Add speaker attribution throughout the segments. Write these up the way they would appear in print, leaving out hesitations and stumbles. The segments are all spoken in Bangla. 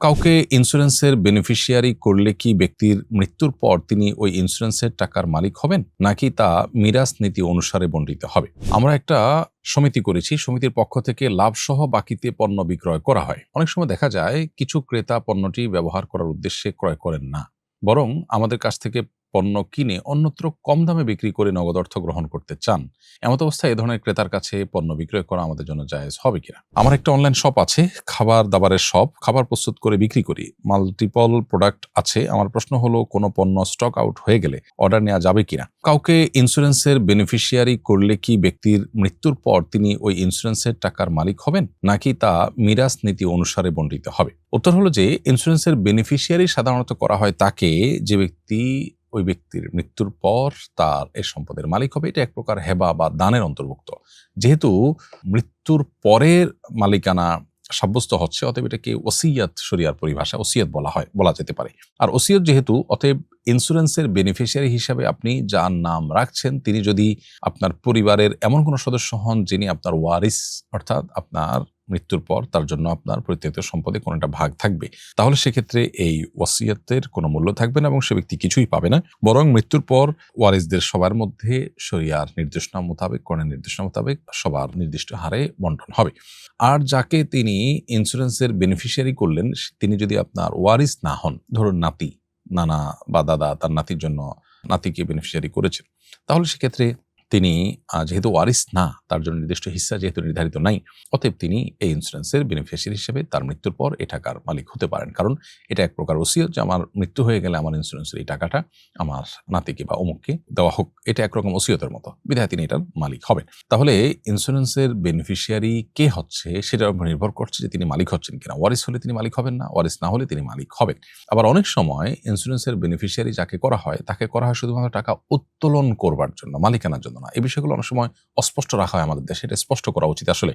Speaker 1: কাউকে ইন্স্যুরেন্সের বেনিফিশিয়ারি করলে কি ব্যক্তির মৃত্যুর পর তিনি ওই ইন্স্যুরেন্সের টাকার মালিক হবেন, নাকি তা মিরাস নীতি অনুসারে বণ্টিত হবে? আমরা একটা সমিতি করেছি। সমিতির পক্ষ থেকে লাভসহ বাকিতে পণ্য বিক্রয় করা হয়। অনেক সময় দেখা যায় কিছু ক্রেতা পণ্যটি ব্যবহার করার উদ্দেশ্যে ক্রয় করেন না, বরং আমাদের কাছ থেকে পণ্য কিনে অন্যত্র কম দামে বিক্রি করে নগদ অর্থ গ্রহণ করতে চান। এমত অবস্থায় এ ধরনের ক্রেতার কাছে পণ্য বিক্রয় করা আমাদের জন্য জায়েজ হবে কিনা? আমার একটা অনলাইন শপ আছে, খাবার দাবারের শপ। খাবার প্রস্তুত করে বিক্রি করি। মাল্টিপল প্রোডাক্ট আছে। আমার প্রশ্ন হলো, কোনো পণ্য স্টক আউট হয়ে গেলে অর্ডার নেওয়া যাবে কিনা? কাউকে ইন্স্যুরেন্সের বেনিফিশিয়ারি করলে কি ব্যক্তির মৃত্যুর পর তিনি ওই ইন্স্যুরেন্সের টাকার মালিক হবেন, নাকি তা মিরাস নীতি অনুসারে বণ্টিত হবে? উত্তর হলো যে, ইন্স্যুরেন্সের বেনিফিশিয়ারি সাধারণত করা হয় তাকে, যে ব্যক্তি ওই ব্যক্তির মৃত্যুর পর তার এ সম্পদের মালিক হবে। এটা এক প্রকার হেবা বা দানের অন্তর্ভুক্ত। যেহেতু মৃত্যুর পরের মালিকানা সাব্যস্ত হচ্ছে, অতএব এটাকে ওসিয়ত, শরিয়ার পরিভাষা ওসিয়ত বলা যেতে পারে। আর ওসিয়ত যেহেতু, অতএব ইন্স্যুরেন্সের বেনিফিশিয়ারি হিসাবে আপনি যার নাম রাখছেন, তিনি যদি আপনার পরিবারের এমন কোনো সদস্য হন যিনি আপনার ওয়ারিস, অর্থাৎ আপনার মৃত্যুর পর তার জন্য আপনার পরিত্যক্ত সম্পদে কোনো একটা ভাগ থাকবে, তাহলে সেক্ষেত্রে এই ওয়াসিয়তের কোনো মূল্য থাকবে না এবং সে ব্যক্তি কিছুই পাবে না। বরং মৃত্যুর পর ওয়ারিসদের সবার মধ্যে শরিয়ার নির্দেশনা মোতাবেক, কোরআনের নির্দেশনা মোতাবেক সবার নির্দিষ্ট হারে বন্টন হবে। আর যাকে তিনি ইন্স্যুরেন্সের বেনিফিশিয়ারি করলেন, তিনি যদি আপনার ওয়ারিস না হন, ধরুন নাতি, নানা বা দাদা তার নাতির জন্য নাতিকে বেনিফিশিয়ারি করেছেন, তাহলে সেক্ষেত্রে তিনি যেহেতু ওয়ারিস না, তার জন্য নির্দিষ্ট হিস্সা যেহেতু নির্ধারিত নাই, অতএব তিনি এই ইন্স্যুরেন্সের বেনিফিশিয়ারি হিসেবে তার মৃত্যুর পর এই টাকার মালিক হতে পারেন। কারণ এটা এক প্রকার ওসিয়ত যে আমার মৃত্যু হয়ে গেলে আমার ইন্স্যুরেন্সের এই টাকাটা আমার নাতিকে বা অমুককে দেওয়া হোক। এটা একরকম ওসিয়তের মতো, বিধায় তিনি এটার মালিক হবেন। তাহলে ইন্স্যুরেন্সের বেনিফিশিয়ারি কে হচ্ছে সেটার উপর নির্ভর করছে যে তিনি মালিক হচ্ছেন কিনা। ওয়ারিস হলে তিনি মালিক হবেন না, ওয়ারিস না হলে তিনি মালিক হবেন। আবার অনেক সময় ইন্স্যুরেন্সের বেনিফিশিয়ারি যাকে করা হয়, তাকে করা হয় শুধুমাত্র টাকা উত্তোলন করবার জন্য, মালিকানার জন্য না। এই বিষয়গুলো অনেক সময় অস্পষ্ট রাখা হয় আমাদের দেশে। এটা স্পষ্ট করা উচিত আসলে,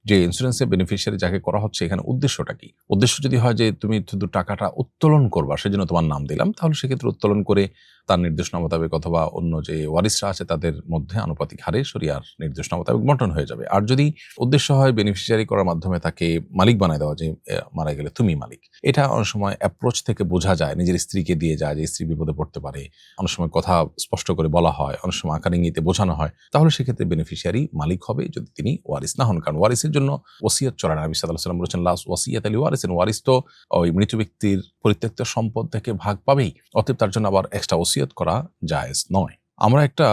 Speaker 1: যে ইন্স্যুরেন্সের বেনিফিশিয়ারি যাকে করা হচ্ছে, এখানে উদ্দেশ্যটা কি? উদ্দেশ্য যদি হয় যে তুমি শুধু টাকাটা উত্তোলন করবা, সেজন্য তোমার নাম দিলাম, তাহলে সেক্ষেত্রে উত্তোলন করে তার নির্দেশনা মোতাবেক অথবা অন্য যে ওয়ারিসরা আছে তাদের মধ্যে আনুপাতিক হারে শরিয়ার নির্দেশনা মোতাবেক বন্টন হয়ে যাবে। আর যদি উদ্দেশ্য হয় বেনিফিশিয়ারি করার মাধ্যমে তাকে মালিক বানায় দেওয়া, যে মারা গেলে তুমি মালিক, এটা অনেক সময় অ্যাপ্রোচ থেকে বোঝা যায়, নিজের স্ত্রীকে দিয়ে যায় যে স্ত্রী বিপদে পড়তে পারে, অনেক সময় কথা স্পষ্ট করে বলা হয়, অনেক সময় আকার ইঙ্গিতে বোঝানো হয়, তাহলে সেক্ষেত্রে বেনিফিশিয়ারি মালিক হবে যদি তিনি ওয়ারিস না হন। কারণ ওয়ারিসের জন্য ওসিয়ত চলে না। নবী সাল্লাল্লাহু আলাইহি ওয়াসাল্লাম বলেছেন, লা ওয়াসিয়াতা লিওয়ারিসিন। ওয়ারিস তো ওই মৃত ব্যক্তির পরিত্যক্ত সম্পদ থেকে ভাগ পাবেই, অতএব তার জন্য আবার এক্সট্রা ওসিয়ত করা জায়েজ নয়। আমরা একটা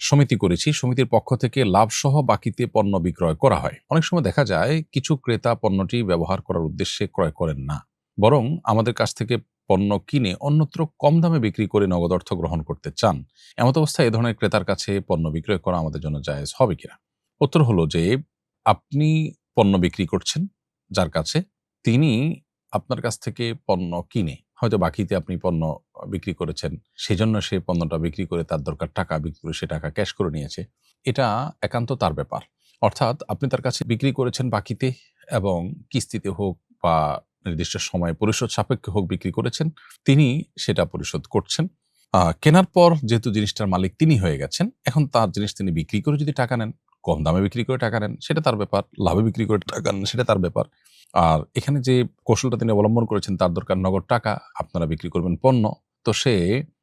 Speaker 1: সমিতি করেছি। সমিতির পক্ষ থেকে লাভসহ বাকিতে পণ্য বিক্রয় করা হয়। অনেক সময় দেখা যায় কিছু ক্রেতা পণ্যটি ব্যবহার করার উদ্দেশ্যে ক্রয় করেন না, বরং আমাদের কাছ থেকে পণ্য কিনে অন্যত্র কম দামে বিক্রি করে নগদ অর্থ গ্রহণ করতে চান। এমত অবস্থায় এ ধরনের ক্রেতার কাছে পণ্য বিক্রয় করা আমাদের জন্য জায়েজ হবে কিনা? উত্তর হলো যে, আপনি পণ্য বিক্রি করছেন যার কাছে, তিনি আপনার কাছ থেকে পণ্য কিনে, হয়তো বাকিতে আপনি পণ্য বিক্রি করেছেন, সেজন্য সে পণ্যটা বিক্রি করে তার দরকার টাকা, বিক্রি করে সে টাকা ক্যাশ করে নিয়েছে। এটা একান্ত তার ব্যাপার। অর্থাৎ আপনি তার কাছে বিক্রি করেছেন বাকিতে, এবং কিস্তিতে হোক বা নির্দিষ্ট সময়ে পরিশোধ সাপেক্ষে হোক বিক্রি করেছেন, তিনি সেটা পরিশোধ করছেন। কেনার পর যেহেতু জিনিসটার মালিক তিনি হয়ে গেছেন, এখন তার জিনিস তিনি বিক্রি করে যদি টাকা নেন, কম দামে বিক্রি করে টাকা নেন, সেটা তার ব্যাপার। লাভে বিক্রি করে টাকা নেন, সেটা তার ব্যাপার। আর এখানে যে কৌশলটা তিনি অবলম্বন করেছেন, তার দরকার নগদ টাকা, আপনারা বিক্রি করবেন পণ্য, তো সে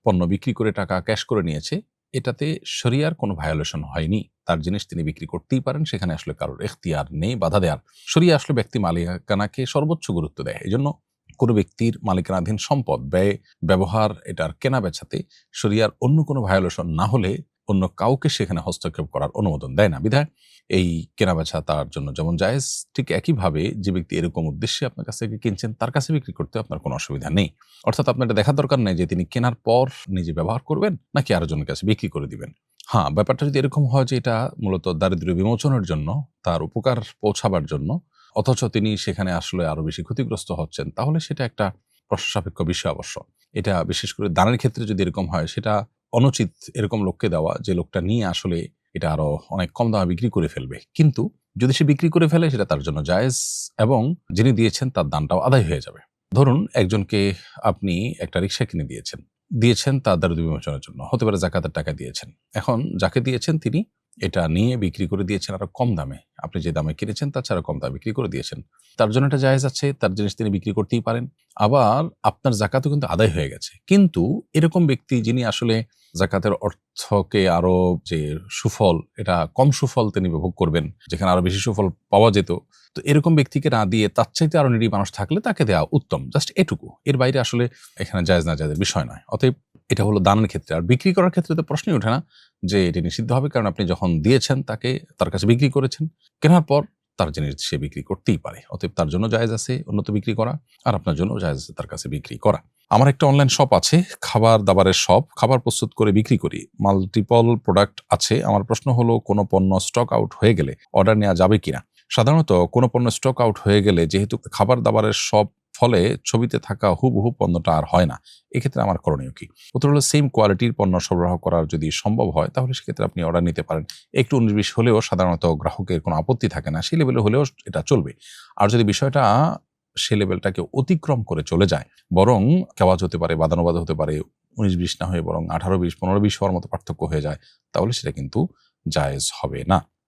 Speaker 1: পণ্য বিক্রি করে টাকা ক্যাশ করে নিয়েছে, এটাতে শরিয়ার কোনো ভায়োলেশন হয়নি। তার জিনিস তিনি বিক্রি করতেই পারেন, সেখানে আসলে কারোর এখতিয়ার নেই বাধা দেওয়ার। শরিয়া আসলে ব্যক্তি মালিকানাকে সর্বোচ্চ গুরুত্ব দেয়। এজন্য কোনো ব্যক্তির মালিকানাধীন সম্পদ ব্যবহার, এটার কেনা বেচাতে শরিয়ার অন্য কোনো ভায়োলেশন না হলে অন্য কাউকে সেখানে হস্তক্ষেপ করার অনুমোদন দেয় না। বিধায় এই কেনাবেচা তার জন্য যেমন জায়েজ, ঠিক একইভাবে যে ব্যক্তি এরকম উদ্দেশ্যে আপনার কাছ থেকে কিনছেন, তার কাছে বিক্রি করতে আপনার কোনো অসুবিধা নেই। অর্থাৎ আপনার এটা দেখার দরকার নেই যে তিনি কেনার পর নিজে ব্যবহার করবেন নাকি আরো জনের কাছে বিক্রি করে দিবেন। হ্যাঁ, ব্যাপারটা যদি এরকম হয় যে এটা মূলত দারিদ্র্য বিমোচনের জন্য, তার উপকার পৌঁছাবার জন্য, অথচ তিনি সেখানে আসলে আরো বেশি ক্ষতিগ্রস্ত হচ্ছেন, তাহলে সেটা একটা প্রশ্ন সাপেক্ষ বিষয় অবশ্য। এটা বিশেষ করে দানের ক্ষেত্রে যদি এরকম হয়, সেটা অনুচিত এরকম লোককে দেওয়া, যে লোকটা নিয়ে আসলে এটা আরো অনেক কম দামে বিক্রি করে ফেলবে। কিন্তু যদি সে বিক্রি করে ফেলে, সেটা তার জন্য জায়েজ এবং যিনি দিয়েছেন তার দানটাও আদায় হয়ে যাবে। ধরুন একজনকে আপনি একটা রিক্সা কিনে দিয়েছেন তার দারিদ্র্য বিমোচনের জন্য, হতে পারে যাকাতের টাকা দিয়েছেন। এখন যাকে দিয়েছেন তিনি এটা নিয়ে বিক্রি করে দিয়েছেন আরো কম দামে, আপনি যে দামে কিনেছেন তার চেয়ে আরো কম দামে বিক্রি করে দিয়েছেন, তার জন্য এটা জায়েজ আছে, তার জিনিস তিনি বিক্রি করতেই পারেন। আবার আপনার জাকাতও কিন্তু আদায় হয়ে গেছে, কিন্তু এরকম ব্যক্তি যিনি আসলে জাকাতের অর্থকে আরো যে সুফল, এটা কম সুফল তিনি ভোগ করবেন, যেখানে আরো বেশি সুফল পাওয়া যেত, তো এরকম ব্যক্তিকে না দিয়ে তার চাইতে আরো নিরীহ মানুষ থাকলে তাকে দেওয়া উত্তম। জাস্ট এটুকু, এর বাইরে আসলে এখানে জায়েজ না জায়েজের বিষয় নয়। অতএব এটা হলো দানের ক্ষেত্রে। আর বিক্রি করার ক্ষেত্রে তো প্রশ্নই ওঠে না যে এটি নিষিদ্ধ হবে, কারণ আপনি যখন দিয়েছেন তাকে, তার কাছে বিক্রি করেছেন, কেনার পর তার জিনিস সে বিক্রি করতেই পারে। অতএব তার জন্য জায়েজ আছে উন্নত বিক্রি করা, আর আপনার জন্য জায়েজ আছে তার কাছে বিক্রি করা। আমার একটা অনলাইন শপ আছে, খাবার দাবারের শপ, খাবার প্রস্তুত করে বিক্রি করি, মাল্টিপল প্রোডাক্ট আছে। আমার প্রশ্ন হলো, কোনো পণ্য স্টক আউট হয়ে গেলে অর্ডার নেওয়া যাবে কিনা? সাধারণত কোনো পণ্য স্টক আউট হয়ে গেলে, যেহেতু খাবার দাবারের শপ, ফলে ছবিতে থাকা হুবহু পণ্যটা আর হয় না। এক্ষেত্রে আমার করণীয় কি? উত্তর হলো, সেম কোয়ালিটির পণ্য সরবরাহ করার যদি সম্ভব হয় তাহলে সেক্ষেত্রে আপনি অর্ডার নিতে পারেন। একটু 19-20 হলেও সাধারণত গ্রাহকের কোনো আপত্তি থাকে না, সেই লেভেলে হলেও এটা চলবে। আর যদি বিষয়টা সে লেভেলটাকে অতিক্রম করে চলে যায়, বরং কেওয়াজ হতে পারে, বাদানুবাদ হতে পারে, 19-20 না হয়ে বরং 18-20, 15-20 হওয়ার মতো পার্থক্য হয়ে যায়, তাহলে সেটা কিন্তু জায়েজ হবে না।